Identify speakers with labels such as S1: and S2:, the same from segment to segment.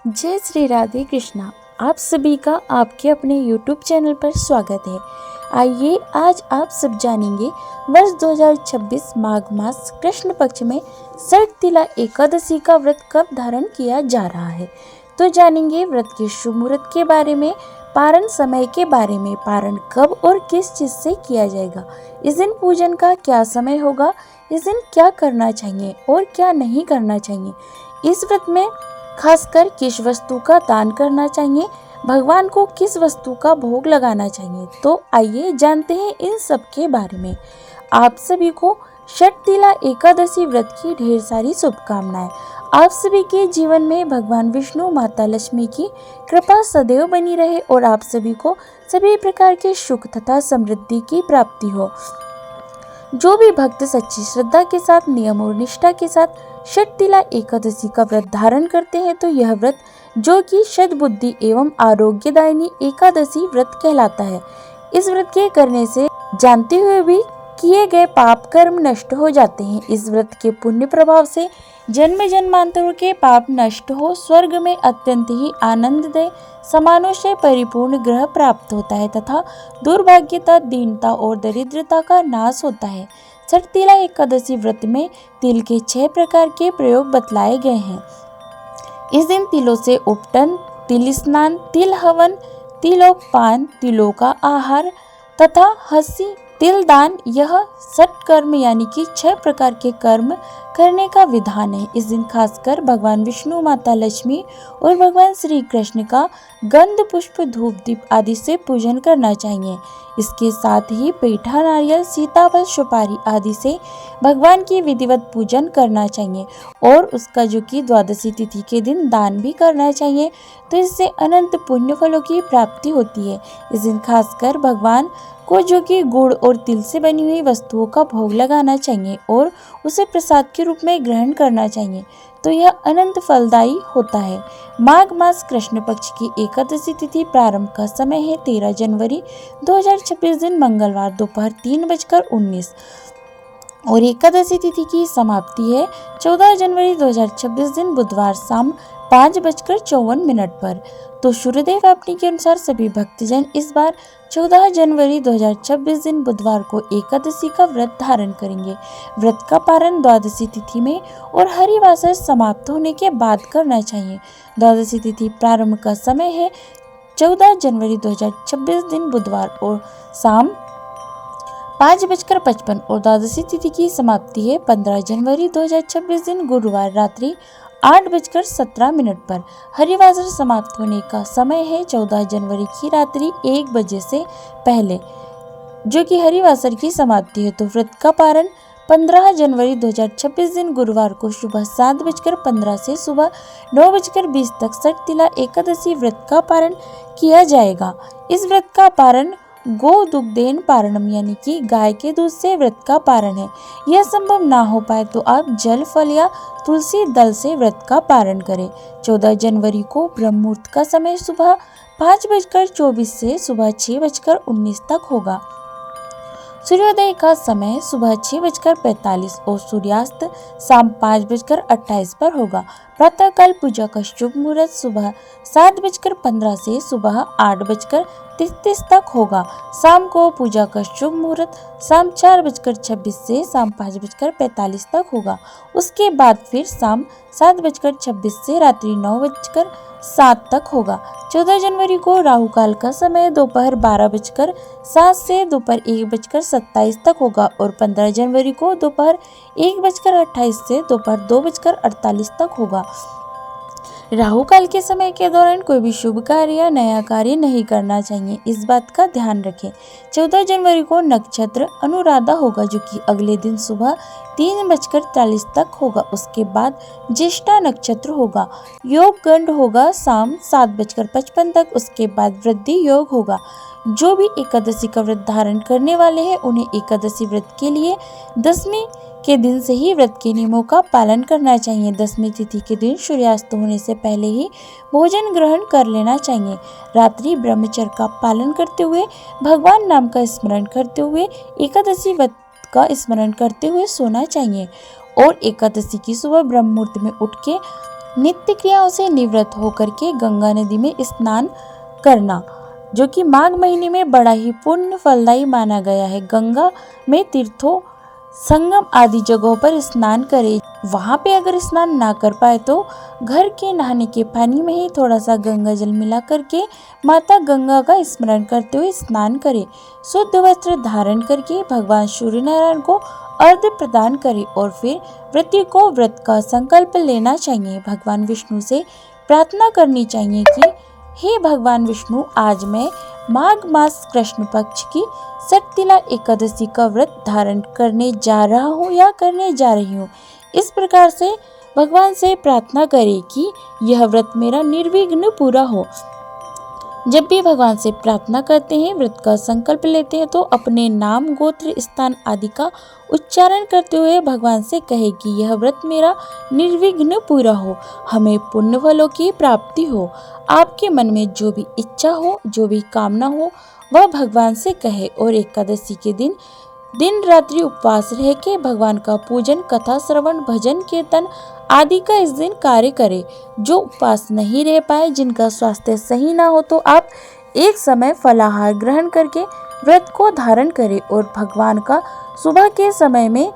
S1: जय श्री राधे कृष्णा। आप सभी का आपके अपने YouTube चैनल पर स्वागत है। आइए आज आप सब जानेंगे वर्ष 2026 माघ मास कृष्ण पक्ष में शरद एकादशी का व्रत कब धारण किया जा रहा है। तो जानेंगे व्रत के शुभ मुहूर्त के बारे में, पारण समय के बारे में, पारण कब और किस चीज से किया जाएगा, इस दिन पूजन का क्या समय होगा, इस दिन क्या करना चाहिए और क्या नहीं करना चाहिए, इस व्रत में खासकर किस वस्तु का दान करना चाहिए, भगवान को किस वस्तु का भोग लगाना चाहिए। तो आइए जानते हैं इन सब के बारे में। आप सभी को शरद एकादशी व्रत की ढेर सारी शुभकामनाएं। आप सभी के जीवन में भगवान विष्णु, माता लक्ष्मी की कृपा सदैव बनी रहे और आप सभी को सभी प्रकार के सुख तथा समृद्धि की प्राप्ति हो। जो भी भक्त सच्ची श्रद्धा के साथ, नियम और निष्ठा के साथ शरद एकादशी का व्रत धारण करते हैं तो यह व्रत, जो कि सद्बुद्धि एवं आरोग्यदायिनी एकादशी व्रत कहलाता है। इस व्रत के करने से जानते हुए भी किए गए पाप कर्म नष्ट हो जाते हैं। इस व्रत के पुण्य प्रभाव से जन्म जन्मांतरों के पाप नष्ट हो स्वर्ग में अत्यंत ही आनंदमय समानों से परिपूर्ण ग्रह प्राप्त होता है तथा दुर्भाग्यता, दीनता और दरिद्रता का नाश होता है। शरद एकादशी व्रत में तिल के 6 प्रकार के प्रयोग बतलाए गए हैं। इस दिन तिलों से उपटन, तिल स्नान, तिल हवन, तिलोपान, तिलों का आहार तथा हंसी, तिल दान, यह सत्कर्म यानी कि 6 प्रकार के कर्म करने का विधान है। इस दिन खासकर भगवान विष्णु, माता लक्ष्मी और भगवान श्री कृष्ण का गंध, पुष्प, धूप, दीप आदि से पूजन करना चाहिए। इसके साथ ही पेठा, नारियल, सीताफल, सुपारी आदि से भगवान की विधिवत पूजन करना चाहिए और उसका जो कि द्वादशी तिथि के दिन दान भी करना चाहिए, तो इससे अनंत पुण्य फलों की प्राप्ति होती है। इस दिन खासकर भगवान को जो कि गुड़ और तिल से बनी हुई वस्तुओं का भोग लगाना चाहिए और उसे प्रसाद के रूप में ग्रहण करना चाहिए, तो यह अनंत फलदायी होता है। माघ मास कृष्ण पक्ष की एकादशी तिथि प्रारंभ का समय है 13 जनवरी 2026 दिन मंगलवार दोपहर 3:19 और एकादशी तिथि की समाप्ति है 14 जनवरी 2026 दिन बुधवार शाम 5:54 पर। तो सूर्यदेव अपनी के अनुसार सभी भक्तजन इस बार 14 जनवरी 2026 दिन बुधवार को एकादशी का व्रत धारण करेंगे। व्रत का पारण द्वादशी तिथि में और हरिवासर समाप्त होने के बाद करना चाहिए। द्वादशी तिथि प्रारंभ का समय है 14 जनवरी 2026 दिन बुधवार और शाम 5:55 और द्वादशी तिथि की समाप्ति है 15 जनवरी 2026 दिन गुरुवार रात्रि 8:17 पर। हरिवासर समाप्त होने का समय है 14 जनवरी की रात्रि 1 बजे से पहले, जो कि हरिवासर की समाप्ति है। तो व्रत का पारण 15 जनवरी 2026 दिन गुरुवार को सुबह 7:15 से सुबह 9:20 तक शरद एकादशी व्रत का पारण किया जाएगा। इस व्रत का पारण गो दुग्धेन पारणम यानी कि गाय के दूध से व्रत का पारण है। यह संभव ना हो पाए तो आप जल, फल या तुलसी दल से व्रत का पारण करें। 14 जनवरी को ब्रह्म मुहूर्त का समय सुबह 5:24 से सुबह 6:19 तक होगा। सूर्योदय का समय सुबह 6:45 और सूर्यास्त शाम 5:28 पर होगा। प्रातःकाल पूजा का शुभ मुहूर्त सुबह 7:15 से सुबह 8:33 तक होगा। शाम को पूजा का शुभ मुहूर्त शाम 4:26 से शाम 5:45 तक होगा। उसके बाद फिर शाम 7:26 से रात्रि 9:07 तक होगा। 14 जनवरी को राहु काल का समय दोपहर 12:07 से दोपहर 1:27 तक होगा और 15 जनवरी को दोपहर 1:28 से दोपहर 2:48 तक होगा। राहु काल के समय के दौरान कोई भी शुभ कार्य या नया कार्य नहीं करना चाहिए, इस बात का ध्यान रखें। 14 जनवरी को नक्षत्र अनुराधा होगा, जो कि अगले दिन सुबह 3:43 तक होगा। उसके बाद ज्येष्ठा नक्षत्र होगा। योग गंड होगा शाम 7:55 तक। उसके बाद वृद्धि योग होगा। जो भी एकादशी का व्रत धारण करने वाले हैं उन्हें एकादशी व्रत के लिए दसवीं के दिन से ही व्रत के नियमों का पालन करना चाहिए। दसवीं तिथि के दिन सूर्यास्त होने से पहले ही भोजन ग्रहण कर लेना चाहिए। रात्रि ब्रह्मचर्य का पालन करते हुए, भगवान नाम का स्मरण करते हुए, एकादशी व्रत का स्मरण करते हुए सोना चाहिए और एकादशी की सुबह ब्रह्म मुहूर्त में उठ के नित्य क्रियाओं से निवृत्त होकर के गंगा नदी में स्नान करना, जो कि माघ महीने में बड़ा ही पुण्य फलदायी माना गया है। गंगा में तीर्थों, संगम आदि जगहों पर स्नान करें। वहां पे अगर स्नान ना कर पाए तो घर के नहाने के पानी में ही थोड़ा सा गंगा जल मिला करके माता गंगा का स्मरण करते हुए स्नान करें। शुद्ध वस्त्र धारण करके भगवान सूर्य नारायण को अर्घ्य प्रदान करें और फिर व्रती को व्रत का संकल्प लेना चाहिए। भगवान विष्णु से प्रार्थना करनी चाहिए कि हे भगवान विष्णु, आज मैं माघ मास कृष्ण पक्ष की सटतिला एकादशी का व्रत धारण करने जा रहा हूँ या करने जा रही हूँ। इस प्रकार से भगवान से प्रार्थना करें कि यह व्रत मेरा निर्विघ्न पूरा हो। जब भी भगवान से प्रार्थना करते हैं, व्रत का संकल्प लेते हैं, तो अपने नाम, गोत्र, स्थान आदि का उच्चारण करते हुए भगवान से कहे कि यह व्रत मेरा निर्विघ्न पूरा हो, हमें पुण्य फलों की प्राप्ति हो। आपके मन में जो भी इच्छा हो, जो भी कामना हो, वह भगवान से कहे और एकादशी के दिन रात्रि उपवास रह के भगवान का पूजन, कथा श्रवण, भजन कीर्तन आदि का इस दिन कार्य करें। जो उपवास नहीं रह पाए, जिनका स्वास्थ्य सही ना हो, तो आप एक समय फलाहार ग्रहण करके व्रत को धारण करें और भगवान का सुबह के समय में,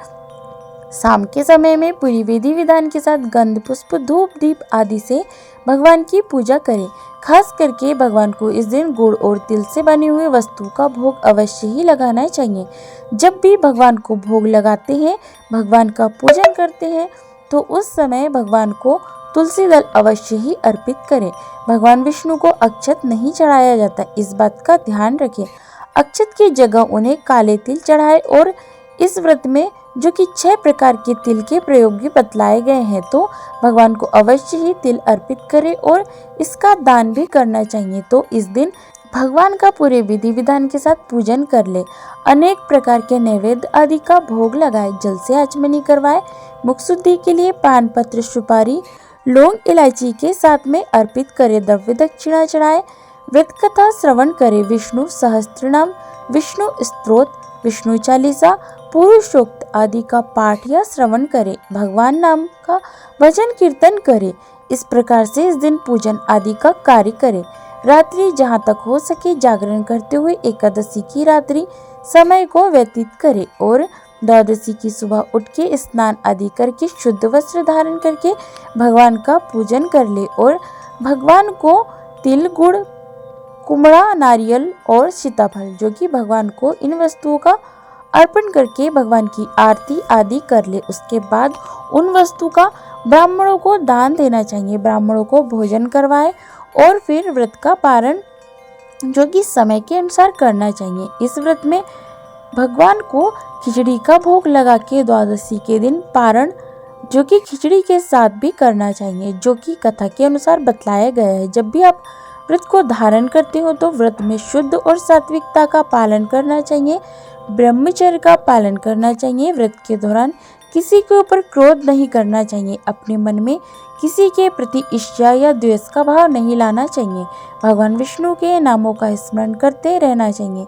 S1: शाम के समय में पूरी विधि विधान के साथ गंध, पुष्प, धूप, दीप आदि से भगवान की पूजा करें। खास करके भगवान को इस दिन गुड़ और तिल से बनी हुई वस्तु का भोग अवश्य ही लगाना चाहिए। जब भी भगवान को भोग लगाते हैं, भगवान का पूजन करते हैं, तो उस समय भगवान को तुलसी दल अवश्य ही अर्पित करें। भगवान विष्णु को अक्षत नहीं चढ़ाया जाता, इस बात का ध्यान रखें। अक्षत की जगह उन्हें काले तिल चढ़ाए और इस व्रत में जो कि 6 प्रकार के तिल के प्रयोग भी बतलाए गए हैं, तो भगवान को अवश्य ही तिल अर्पित करें और इसका दान भी करना चाहिए। तो इस दिन भगवान का पूरे विधि विधान के साथ पूजन कर ले, अनेक प्रकार के नैवेद्य आदि का भोग लगाए, जल से आचमनी करवाए, मुख शुद्धि के लिए पान पत्र, सुपारी, लौंग, इलायची के साथ में अर्पित करे, द्रव्य दक्षिणा चढ़ाए, व्रत कथा श्रवण करे, विष्णु सहस्त्रनाम, विष्णु स्तोत्र, विष्णु चालीसा, पुरुषोक्त आदि का पाठ या श्रवण करे, भगवान नाम का भजन कीर्तन करे। इस प्रकार से इस दिन पूजन आदि का कार्य करे। रात्रि जहाँ तक हो सके जागरण करते हुए एकादशी की रात्रि समय को व्यतीत करे और द्वादशी की सुबह उठ के स्नान आदि करके शुद्ध वस्त्र धारण करके भगवान का पूजन कर ले और भगवान को तिल, गुड़, कुमड़ा, नारियल और सीताफल, जो कि भगवान को इन वस्तुओं का अर्पण करके भगवान की आरती आदि कर ले। उसके बाद उन वस्तु का ब्राह्मणों को दान देना चाहिए, ब्राह्मणों को भोजन करवाए और फिर व्रत का पारण जो कि समय के अनुसार करना चाहिए। इस व्रत में भगवान को खिचड़ी का भोग लगा के द्वादशी के दिन पारण जो कि खिचड़ी के साथ भी करना चाहिए, जो कि कथा के अनुसार बतलाया गया है। जब भी आप व्रत को धारण करते हो तो व्रत में शुद्ध और सात्विकता का पालन करना चाहिए, ब्रह्मचर्य का पालन करना चाहिए। व्रत के दौरान किसी के ऊपर क्रोध नहीं करना चाहिए, अपने मन में किसी के प्रति ईर्ष्या या द्वेष का भाव नहीं लाना चाहिए। भगवान विष्णु के नामों का स्मरण करते रहना चाहिए।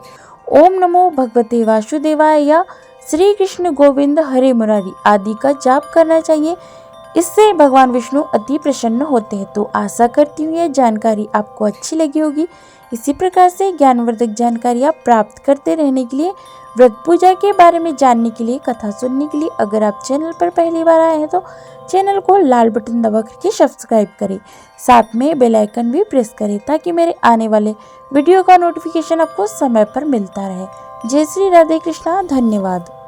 S1: ओम नमो भगवते वासुदेवाय या श्री कृष्ण गोविंद हरे मुरारी आदि का जाप करना चाहिए। इससे भगवान विष्णु अति प्रसन्न होते हैं। तो आशा करती हूँ यह जानकारी आपको अच्छी लगी होगी। इसी प्रकार से ज्ञानवर्धक जानकारियाँ प्राप्त करते रहने के लिए, व्रत पूजा के बारे में जानने के लिए, कथा सुनने के लिए अगर आप चैनल पर पहली बार आए हैं तो चैनल को लाल बटन दबा करके सब्सक्राइब करें, साथ में बेल आइकन भी प्रेस करें ताकि मेरे आने वाले वीडियो का नोटिफिकेशन आपको समय पर मिलता रहे। जय श्री राधे कृष्णा, धन्यवाद।